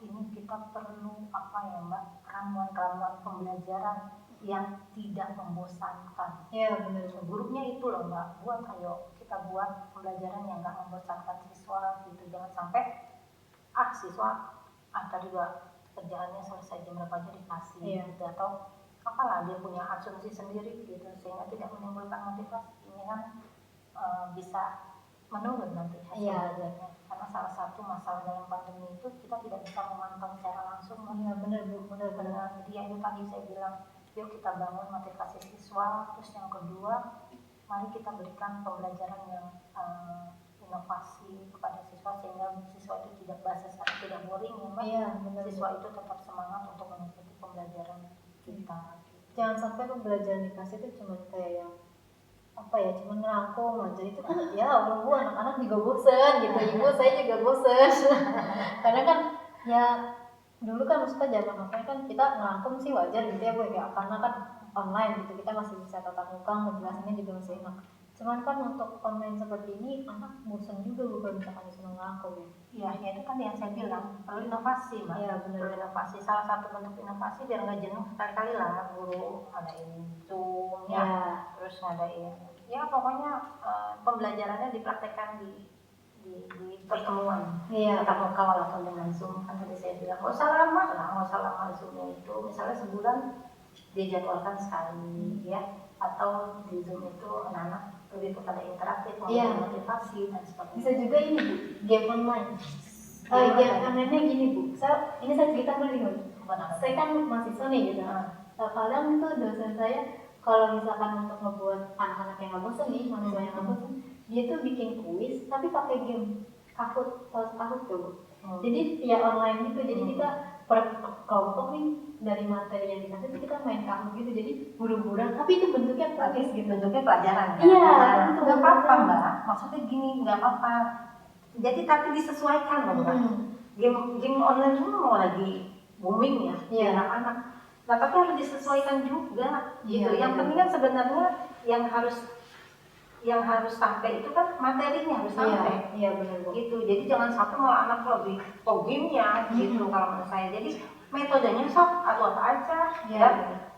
ini kita perlu apa ya Mbak, ramuan-ramuan pembelajaran yang tidak membosankan. Iya benar. Buruknya itu loh Mbak, ayo kita buat pembelajaran yang nggak membosankan siswa gitu. Jangan sampai siswa tadi juga kerjaannya selesai jam berapa aja dikasih gitu, atau apalah dia punya asumsi sendiri gitu sehingga tidak menimbulkan motivasi. Ini kan bisa menurun nanti hasil belajarnya, karena salah satu masalah dalam pandemi itu kita tidak bisa memantau secara langsung. Iya benar Bu, benar. Jadi ya itu tadi saya bilang, yuk kita bangun motivasi siswa. Terus yang kedua, mari kita berikan pembelajaran yang inovasi kepada siswa sehingga siswa itu tidak basis atau tidak boring ya Mbak. Iya benar. Siswa itu tetap semangat untuk mengikuti pembelajaran kita. Jangan sampai pembelajaran di kelas itu cuma kayak yang apa ya, cuma ngerangkum aja. Itu kan ya Allah Bu, anak-anak juga bosen gitu. Ibu saya juga bosen. Karena kan ya dulu kan maksudnya zaman apa kan kita ngerangkum sih wajar gitu ya Bu ya, karena kan online gitu kita masih bisa tatap muka, ngejelasinnya juga masih enak. Cuman kan untuk online seperti ini anak bosan juga Bu kalau misalkan disuruh ngerangkum ya. Iya, ya itu kan yang saya bilang perlu inovasi Mbak. Iya benar. Perlu inovasi. Salah satu bentuk inovasi biar nggak jenuh sekali-kali lah guru ngadain Zoom terus ngadain pokoknya pembelajarannya dipraktekkan di pertemuan tatap muka walaupun dengan Zoom. Kan tadi saya bilang nggak usah lama Zoomnya itu misalnya sebulan dijadwalkan sekali ya, atau di Zoom itu anak-anak lebih kepada interaktif, motivasi dan sebagainya. Bisa juga ini Bu, game online. Game online-nya gini Bu, ini saya cerita dulu nih Bu. Saya kan mahasiswa nih gitu. Kadang tuh dosen saya kalau misalkan untuk ngebuat anak-anak yang nggak bosan nih, mahasiswa yang nggak bosan, dia tuh bikin kuis tapi pakai game Kahoot, Kahoot tuh Bu. Jadi via online gitu, jadi kita per kelompok nih dari materi yang dikasih itu kita main Kahoot gitu, jadi buru-buruan tapi itu bentuknya kuis gitu, bentuknya pelajaran kan? Iya, itu nggak apa-apa Mbak, maksudnya gini, nggak apa-apa, jadi tapi disesuaikan loh Mbak. Game online itu mau lagi booming ya di anak-anak, nah tapi harus disesuaikan juga gitu. Yang penting kan sebenarnya yang harus sampai itu kan materinya harus sampai. Iya benar Bu. Gitu, jadi jangan sampai malah anak lebih gamenya gitu kalau menurut saya. Jadi metodenya atau apa aja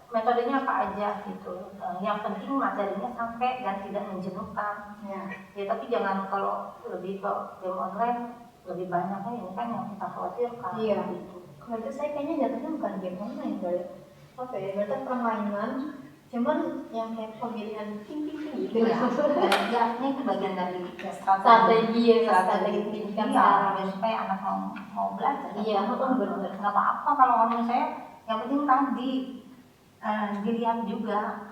metodenya apa aja gitu, yang penting materinya sampai dan tidak menjenuhkan ya. Tapi jangan kalau lebih ke game online lebih banyaknya, ini kan yang kita khawatirkan gitu. Kalau itu saya kayaknya jatuhnya bukan game online kali, apa ya, berarti permainan cuman yang kayak pemilihan ting gitu. Ya ini itu bagian dari strategi pendidikan biar supaya anak mau belajar. Benar. Nggak apa-apa kalau menurut saya, yang penting tadi dilihat juga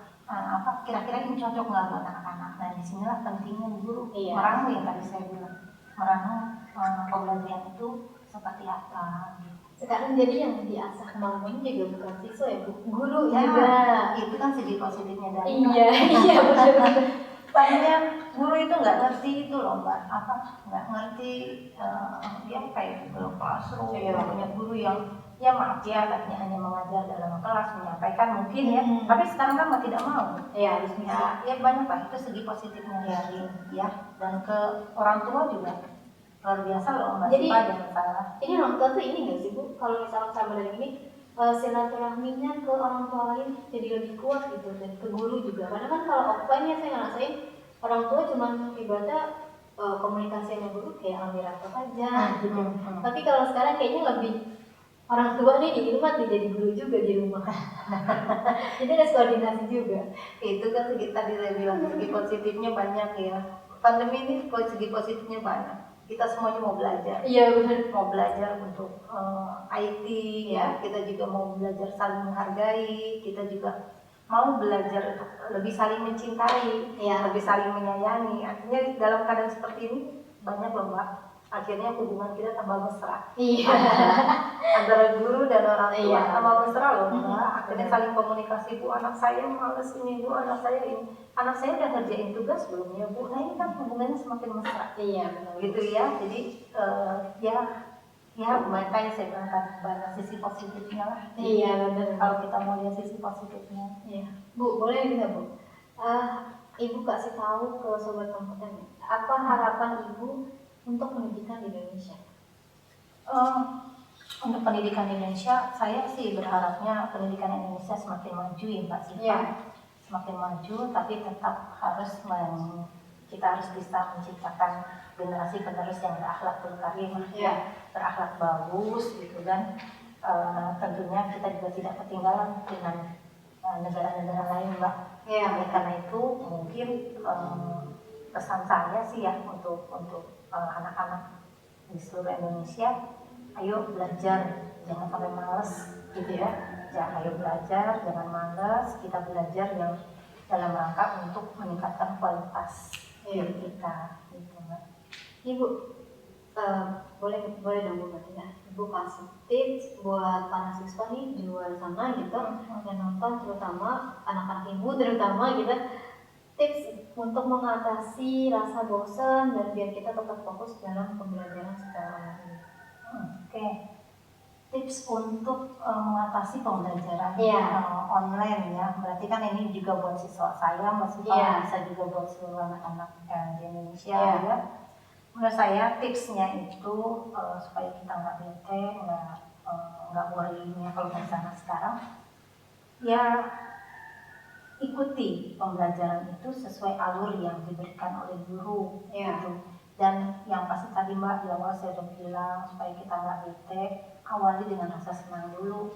kira-kira ini cocok nggak buat anak-anak. Nah disinilah pentingnya guru meramu yang tadi saya bilang, meramu pembelajaran itu seperti apa gitu. Sekarang jadi yang diasah kemampuannya juga bukan siswa ya, Bu, guru Ya, juga. itu kan segi positifnya dari Iya, iya benar. banyak guru itu nggak ngerti itu loh mbak, nggak ngerti dia kayak Google Classroom. Banyak guru yang ya maaf ya katanya hanya mengajar dalam kelas menyampaikan mungkin ya, tapi sekarang kan mau tidak mau Iya, harus bisa. ya banyak lah itu segi positifnya dari ya, dan ke orang tua juga luar biasa loh mbak. Jadi jangan salah, ini orang tua tuh ini nggak sih Bu, kalau misalkan sama dari ini silaturahminya ke orang tua lain jadi lebih kuat gitu, dan ke guru juga. Karena kan kalau offline ya saya ngerasain orang tua cuma ibaratnya komunikasi sama guru kayak ambil rapot aja gitu. Tapi kalau sekarang kayaknya lebih orang tua nih di rumah jadi guru juga di rumah. Jadi ada koordinasi juga. itu kan tadi saya bilang segi positifnya banyak ya. Pandemi ini segi positifnya banyak, kita semuanya mau belajar. Iya benar. Mau belajar untuk IT ya, kita juga mau belajar saling menghargai, kita juga mau belajar untuk lebih saling mencintai, lebih saling menyayangi. Artinya dalam keadaan seperti ini banyak loh mbak, akhirnya hubungan kita tambah mesra. Iya. Antara guru dan orang tua tambah mesra loh mbak. Akhirnya saling komunikasi, Bu anak saya males ini, Bu anak saya ini, anak saya udah ngerjain tugas belum ya Bu. Nah ini kan hubungannya semakin mesra. Iya benar. Gitu ya. Jadi ya makanya saya bilang kan banyak sisi positifnya lah. Iya benar. Kalau kita mau lihat sisi positifnya. Iya. Bu, boleh bisa Bu? Ibu kasih tahu ke sobat kompeten, apa harapan Ibu untuk pendidikan di Indonesia? Untuk pendidikan di Indonesia, saya sih berharapnya pendidikan Indonesia semakin maju ya Mbak Siva. Semakin maju, tapi tetap harus kita harus bisa menciptakan generasi penerus yang berakhlakul karim, berakhlak bagus gitu kan. Tentunya kita juga tidak ketinggalan dengan negara-negara lain Mbak. Oleh karena itu mungkin pesan saya sih ya untuk anak-anak di seluruh Indonesia, ayo belajar, jangan sampai males gitu ya. Ayo belajar, jangan malas. Kita belajar yang dalam rangka untuk meningkatkan kualitas diri kita gitu Mbak. Ibu boleh dong Bu berarti ya, Ibu kasih tips buat para siswa nih di luar sana gitu yang nonton, terutama anak-anak Ibu terutama gitu, tips untuk mengatasi rasa bosan dan biar kita tetap fokus dalam pembelajaran secara online. Oke. Tips untuk mengatasi pembelajaran online ya, berarti kan ini juga buat siswa saya, bisa juga buat seluruh anak-anak di Indonesia ya. Menurut saya tipsnya itu supaya kita nggak bete, nggak worry-nya kalau misalnya sekarang ya, ikuti pembelajaran itu sesuai alur yang diberikan oleh guru gitu. Dan yang pasti tadi Mbak di awal saya udah bilang supaya kita nggak bete, awali dengan rasa senang dulu.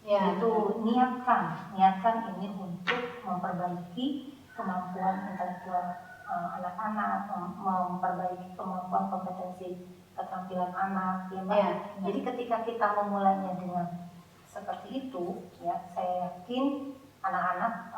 Itu niatkan ini untuk memperbaiki kemampuan intelektual anak-anak, memperbaiki kemampuan kompetensi keterampilan anak ya Mbak. Jadi ketika kita memulainya dengan seperti itu ya, saya yakin anak-anak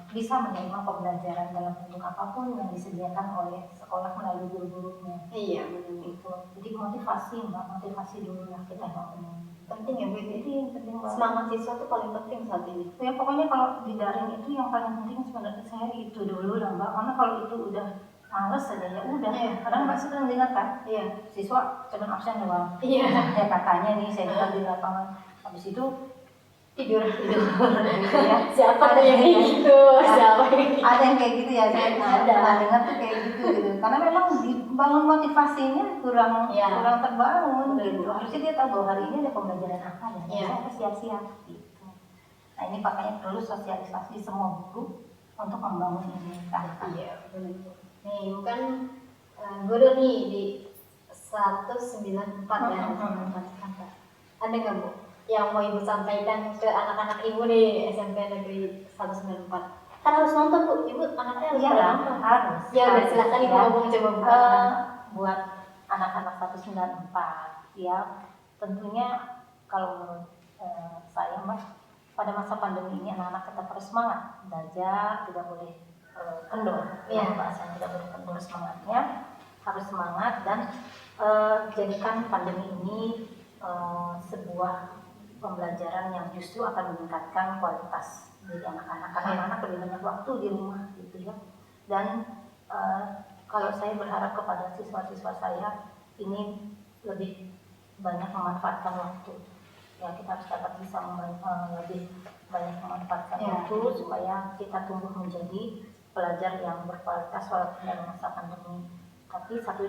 bisa menerima pembelajaran dalam bentuk apapun yang disediakan oleh sekolah melalui guru-gurunya. Iya benar. Itu. Jadi motivasi Mbak, motivasi dulu lah kita ngomong. Penting ya Bu, Jadi penting banget. Semangat siswa itu paling penting saat ini. Ya pokoknya kalau di daring itu yang paling penting sebenarnya saya itu dulu lah Mbak. Karena kalau itu udah males saja ya udah. Kadang Mbak sering dengar kan? Siswa cuma absen doang. Ya katanya nih saya dengar di lapangan. Habis itu tidur gitu ya. Siapa tuh yang kayak gitu? Ada yang kayak gitu ya, saya pernah dengar tuh kayak gitu. Karena memang dibangun motivasinya kurang terbangun gitu. Harusnya dia tahu bahwa hari ini ada pembelajaran apa ya, saya harus siap-siap gitu. Nah ini makanya perlu sosialisasi semua guru untuk membangun ini kan. Iya benar. Nih bukan guru nih di 194 ya, 194 kata. Ada nggak Bu yang mau Ibu sampaikan ke anak-anak Ibu nih SMP Negeri 194? Kan harus nonton Bu, Ibu anaknya harus nonton. Harus. Ya udah silakan Ibu ngomong coba Bu. Buat anak-anak 194 ya, tentunya kalau menurut saya Mbak, pada masa pandemi ini anak-anak tetap harus semangat belajar, tidak boleh kendor. Bahasanya tidak boleh kendor semangatnya, harus semangat dan jadikan pandemi ini sebuah pembelajaran yang justru akan meningkatkan kualitas dari anak-anak karena anak-anak lebih banyak waktu di rumah gitu ya. Dan kalau saya berharap kepada siswa-siswa saya ini lebih banyak memanfaatkan waktu ya, kita harus dapat bisa lebih banyak memanfaatkan waktu supaya kita tumbuh menjadi pelajar yang berkualitas walaupun dalam masa pandemi. Tapi satu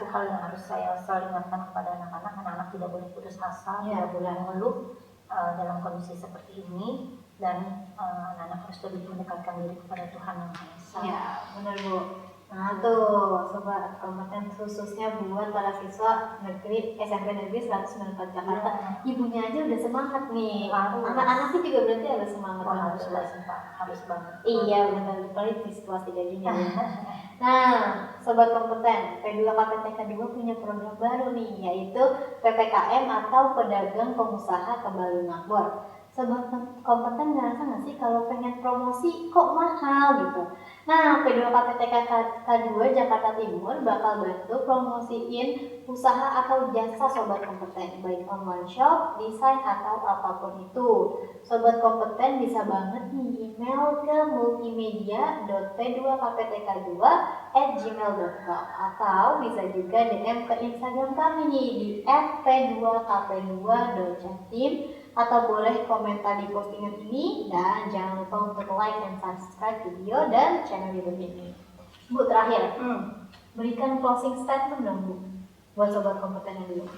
hal yang harus saya selalu ingatkan kepada anak-anak tidak boleh putus asa, tidak boleh mengeluh dalam kondisi seperti ini, dan anak-anak harus lebih mendekatkan diri kepada Tuhan Yang Maha Esa. Ya, benar Bu. Nah tuh sobat kompeten khususnya buat para siswa negeri SMP Negeri 194 Jakarta. Ibunya aja udah semangat nih. Anak-anaknya juga berarti harus semangat. Harus banget. Iya benar, apalagi di situasi kayak gini. Nah, sobat kompeten, P2KPTK 2 punya program baru nih, yaitu PPKM atau Pedagang Pengusaha Kembali Makmur. Sobat kompeten ngerasa nggak sih kalau pengen promosi kok mahal gitu? Nah, P2KPTK K2 Jakarta Timur bakal bantu promosiin usaha atau jasa sobat kompeten, baik online shop, desain atau apapun itu. Sobat kompeten bisa banget nih email ke multimedia.p2kptk2@gmail.com atau bisa juga DM ke Instagram kami nih di @p2kp2.jatim atau boleh komentar di postingan ini dan jangan lupa untuk like dan subscribe video dan channel YouTube ini. Bu, terakhir, berikan closing statement dong Bu buat sobat kompeten yang dulu.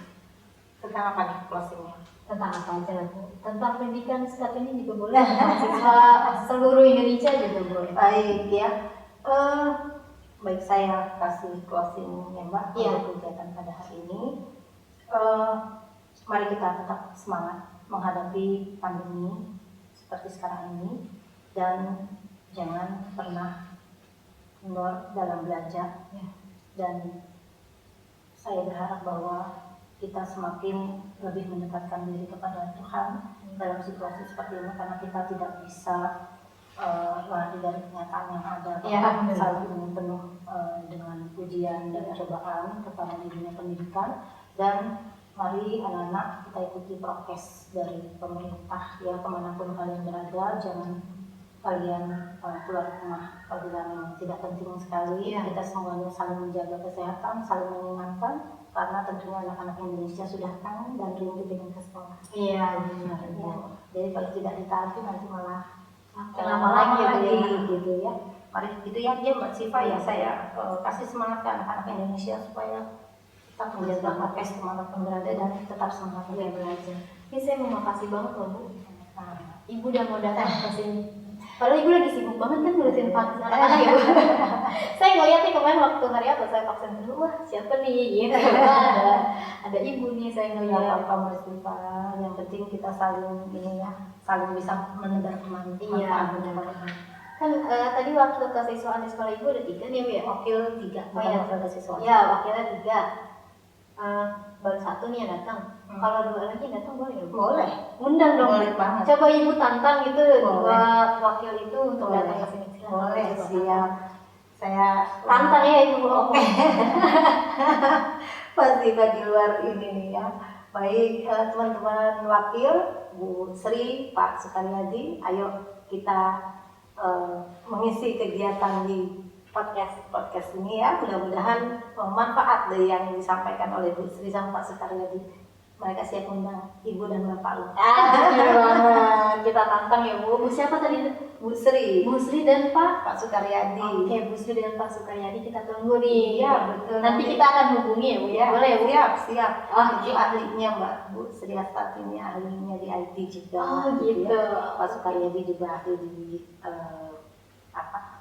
Tentang apa nih closingnya? Tentang apa aja lah Bu? Tentang pendidikan saat ini juga boleh, mahasiswa seluruh Indonesia juga boleh. Baik ya, baik saya kasih closing ya Mbak untuk kegiatan pada hari ini. Mari kita tetap semangat menghadapi pandemi seperti sekarang ini dan jangan pernah kendor dalam belajar ya. Dan saya berharap bahwa kita semakin lebih mendekatkan diri kepada Tuhan dalam situasi seperti ini karena kita tidak bisa lari dari kenyataan yang ada saat ini penuh dengan ujian dan cobaan terutama di dunia pendidikan. Dan mari anak-anak kita ikuti prokes dari pemerintah ya, kemanapun kalian berada, jangan kalian keluar rumah apabila memang tidak penting sekali. Kita semuanya saling menjaga kesehatan, saling mengingatkan karena tentunya anak-anak Indonesia sudah kangen dan rindu dengan sekolah. Iya benar. Ya. Jadi kalau tidak ditaati nanti malah lama lagi gitu ya. Mari gitu ya Mbak Siva ya, saya kasih semangat ke anak-anak Indonesia supaya tetap menjaga prokes kemanapun berada dan tetap semangat belajar. Ini saya mau makasih banget loh Bu. Ibu udah mau datang ke sini. Padahal ibu lagi sibuk banget kan ngurusin vaksin anak-anak ya Bu. Saya ngeliat nih kemarin waktu hari apa saya vaksin dulu, wah siapa nih? Gitu. Ada ibu nih saya ngeliat. Apa Mbak Siva, yang penting kita saling ini ya, saling bisa menebar manfaat. Iya benar. Kan tadi waktu kesiswaan di sekolah ibu ada 3 nih Bu ya? Wakil 3, bukan wakil siswa. Ya wakilnya 3. Baru 1 nih yang datang. Kalau 2 lagi yang datang boleh ya? Boleh. Undang dong. Boleh banget. Coba ibu tantang gitu 2 wakil itu untuk datang ke sini. Boleh, siap. Saya tantang ya ibu. Oke. Pasti di luar ini nih ya. Baik teman-teman wakil, Bu Sri, Pak Sukaryadi, ayo kita mengisi kegiatan di podcast ini ya, mudah-mudahan manfaat dari yang disampaikan oleh Bu Sri sama Pak Sukaryadi. Mereka siap undang Ibu dan Bapak loh. Kita tantang ya Bu. Bu siapa tadi? Bu Sri. Bu Sri dan Pak Sukaryadi. Oke, Bu Sri dan Pak Sukaryadi kita tunggu nih. Iya betul. Nanti kita akan hubungi ya Bu. Ya. Boleh ya Bu? Siap. Itu ahlinya Mbak. Bu Sri Astati ini ahlinya di IT juga. Oh gitu. Ya. Pak Sukaryadi juga ahli di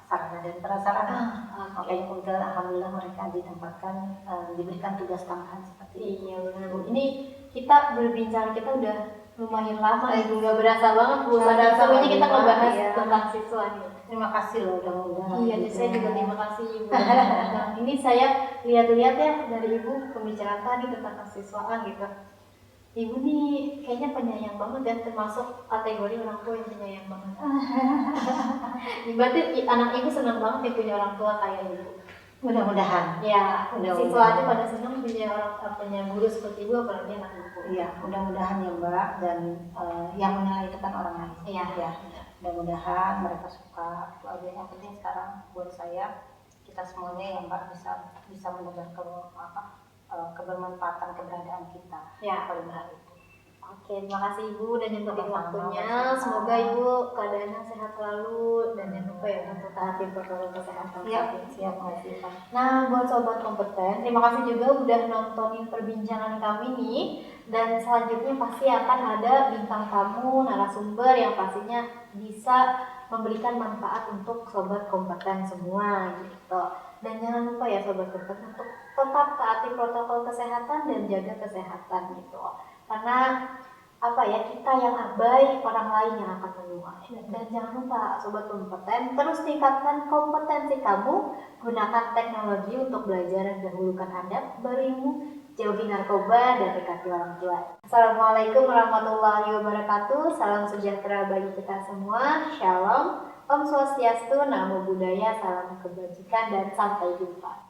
sarana dan prasarana. Makanya alhamdulillah mereka ditempatkan diberikan tugas tambahan seperti ini. Iya benar Bu. Ini kita berbincang, kita udah lumayan lama ya, nggak berasa banget Bu. Pada semuanya kita ngebahas tentang siswa nih. Terima kasih loh udah. Iya, saya juga terima kasih Ibu. Ini saya lihat-lihat ya dari Ibu pembicaraan tadi tentang kesiswaan gitu. Ibu nih kayaknya penyayang banget dan termasuk kategori orang tua yang penyayang banget. Berarti anak Ibu senang banget ya punya orang tua kayak Ibu. Mudah-mudahan. Ya, Mudah-mudahan. siswa aja pada senang punya guru seperti ibu, apalagi anak ibu. Iya, mudah-mudahan ya Mbak, dan yang menilai itu kan orang lain. Iya. Ya, mudah-mudahan mereka suka. Itu aja yang penting sekarang buat saya, kita semuanya ya Mbak bisa mendengar kebermanfaatan keberadaan kita. Ya, paling hal itu. Oke, terima kasih Ibu udah nyempetin Sama-sama, waktunya. sama-sama. Semoga Ibu keadaannya sehat selalu dan jangan lupa ya untuk taati protokol kesehatan. Siap, makasih Pak. Nah, buat sobat kompeten, terima kasih juga udah nontonin perbincangan kami nih. Dan selanjutnya pasti akan ada bintang tamu, narasumber yang pastinya bisa memberikan manfaat untuk sobat kompeten semua gitu. Dan jangan lupa ya sobat kompeten untuk tetap taati protokol kesehatan dan jaga kesehatan gitu. Karena kita yang abai, orang lain yang akan menuai. Dan jangan lupa sobat kompeten, terus tingkatkan kompetensi kamu, gunakan teknologi untuk belajar dan dahulukan adab, berilmu, jauhi narkoba dan dekati orang tua. Assalamualaikum warahmatullahi wabarakatuh. Salam sejahtera bagi kita semua. Shalom. Om Swastiastu, Namo Buddhaya, salam kebajikan dan sampai jumpa.